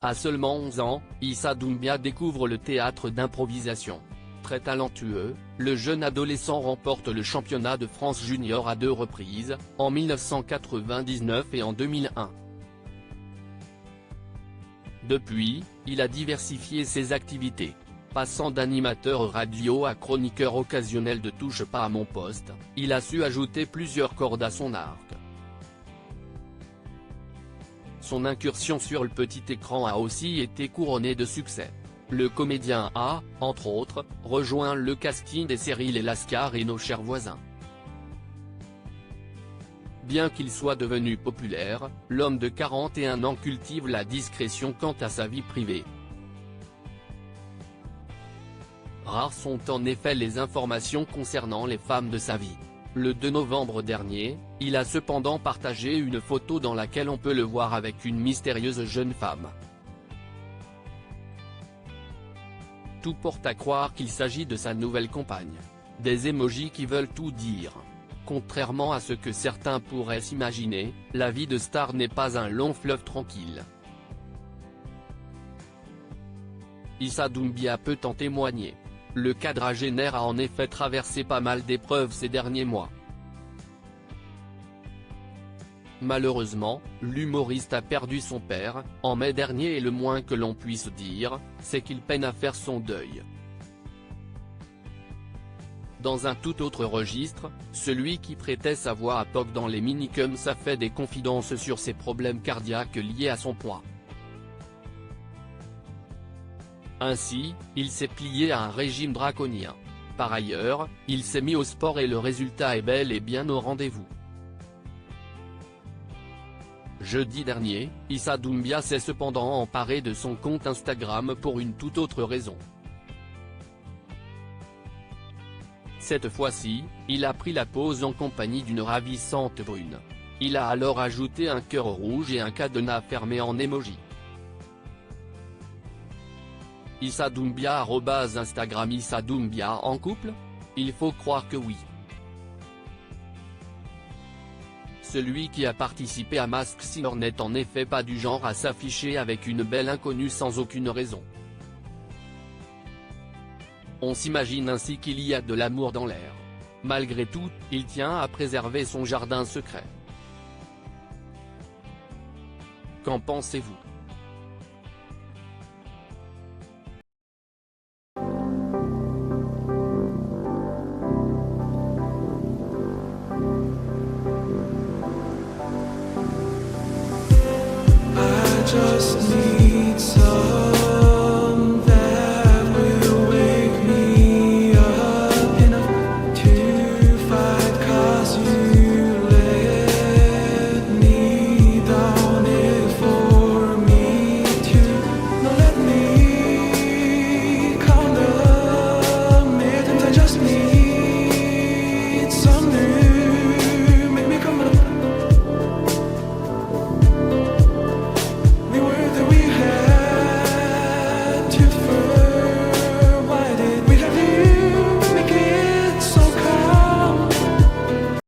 À seulement 11 ans, Issa Doumbia découvre le théâtre d'improvisation. Très talentueux, le jeune adolescent remporte le championnat de France junior à 2 reprises, en 1999 et en 2001. Depuis, il a diversifié ses activités. Passant d'animateur radio à chroniqueur occasionnel de Touche pas à mon poste, il a su ajouter plusieurs cordes à son arc. Son incursion sur le petit écran a aussi été couronnée de succès. Le comédien a, entre autres, rejoint le casting des séries Les Lascars et Nos chers voisins. Bien qu'il soit devenu populaire, l'homme de 41 ans cultive la discrétion quant à sa vie privée. Rares sont en effet les informations concernant les femmes de sa vie. Le 2 novembre dernier, il a cependant partagé une photo dans laquelle on peut le voir avec une mystérieuse jeune femme. Tout porte à croire qu'il s'agit de sa nouvelle compagne. Des émojis qui veulent tout dire. Contrairement à ce que certains pourraient s'imaginer, la vie de star n'est pas un long fleuve tranquille. Issa Doumbia peut en témoigner. Le quadragénaire a en effet traversé pas mal d'épreuves ces derniers mois. Malheureusement, l'humoriste a perdu son père, en mai dernier et le moins que l'on puisse dire, c'est qu'il peine à faire son deuil. Dans un tout autre registre, celui qui prêtait sa voix à Pog dans les Minicums a fait des confidences sur ses problèmes cardiaques liés à son poids. Ainsi, il s'est plié à un régime draconien. Par ailleurs, il s'est mis au sport et le résultat est bel et bien au rendez-vous. Jeudi dernier, Issa Doumbia s'est cependant emparé de son compte Instagram pour une toute autre raison. Cette fois-ci, il a pris la pose en compagnie d'une ravissante brune. Il a alors ajouté un cœur rouge et un cadenas fermé en emoji. Issa Doumbia @Instagram Issa Doumbia en couple? Il faut croire que oui. Celui qui a participé à Masked Singer n'est en effet pas du genre à s'afficher avec une belle inconnue sans aucune raison. On s'imagine ainsi qu'il y a de l'amour dans l'air. Malgré tout, il tient à préserver son jardin secret. Qu'en pensez-vous ?